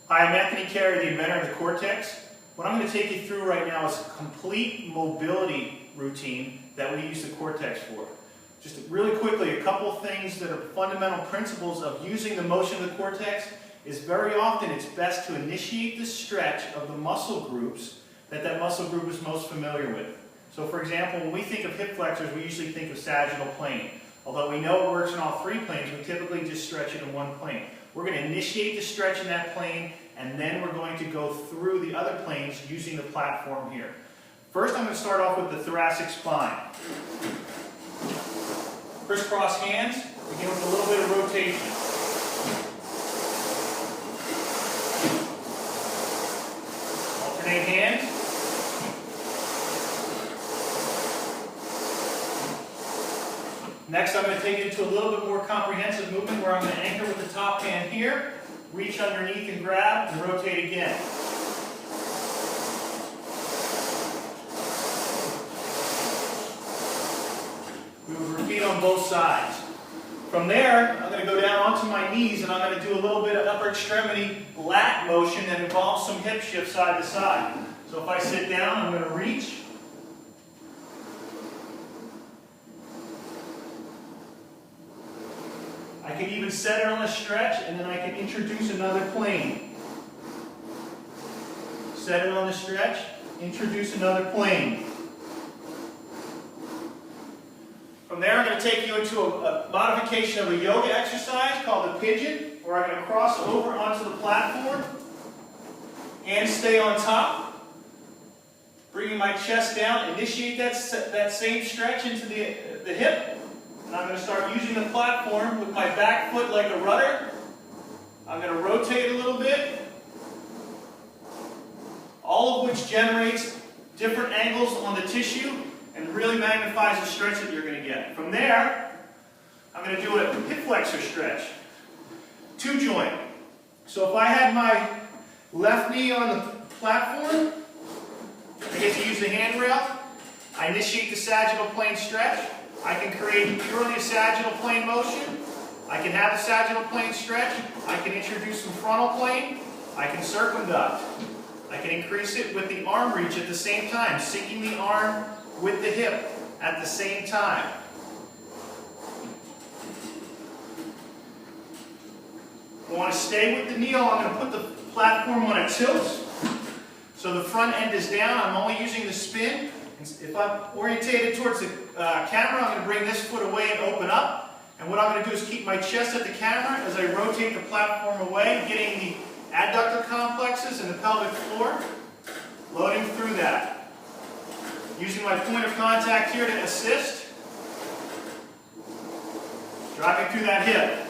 Hi, I'm Anthony Carey, the inventor of the Core-Tex. What I'm going to take you through right now is a complete mobility routine that we use the Core-Tex for. Just really quickly, a couple of things that are fundamental principles of using the motion of the Core-Tex is very often it's best to initiate the stretch of the muscle groups that muscle group is most familiar with. So for example, when we think of hip flexors, we usually think of sagittal plane. Although we know it works in all three planes, we typically just stretch it in one plane. We're going to initiate the stretch in that plane, and then we're going to go through the other planes using the platform here. First, I'm going to start off with the thoracic spine. Crisscross hands, begin with a little bit of rotation. Alternate hands. Next, I'm going to take it to a little bit more comprehensive movement where I'm going to anchor with the top hand here, reach underneath and grab, and rotate again. We would repeat on both sides. From there, I'm going to go down onto my knees and I'm going to do a little bit of upper extremity lat motion that involves some hip shift side to side. So if I sit down, I'm going to reach. I can even set it on a stretch, and then I can introduce another plane. Set it on the stretch, introduce another plane. From there, I'm going to take you into a modification of a yoga exercise called the Pigeon, where I'm going to cross over onto the platform and stay on top, bringing my chest down, initiate that same stretch into the hip. And I'm going to start using the platform with my back foot like a rudder. I'm going to rotate a little bit, all of which generates different angles on the tissue and really magnifies the stretch that you're going to get. From there, I'm going to do a hip flexor stretch. Two joint. So if I had my left knee on the platform, I get to use the handrail. I initiate the sagittal plane stretch. I can create purely a sagittal plane motion. I can have the sagittal plane stretch. I can introduce some frontal plane. I can circumduct. I can increase it with the arm reach at the same time, sinking the arm with the hip at the same time. I want to stay with the kneel. I'm going to put the platform on a tilt. So the front end is down. I'm only using the spin. If I'm orientated towards the camera, I'm going to bring this foot away and open up. And what I'm going to do is keep my chest at the camera as I rotate the platform away, getting the adductor complexes and the pelvic floor, loading through that. Using my point of contact here to assist, driving through that hip.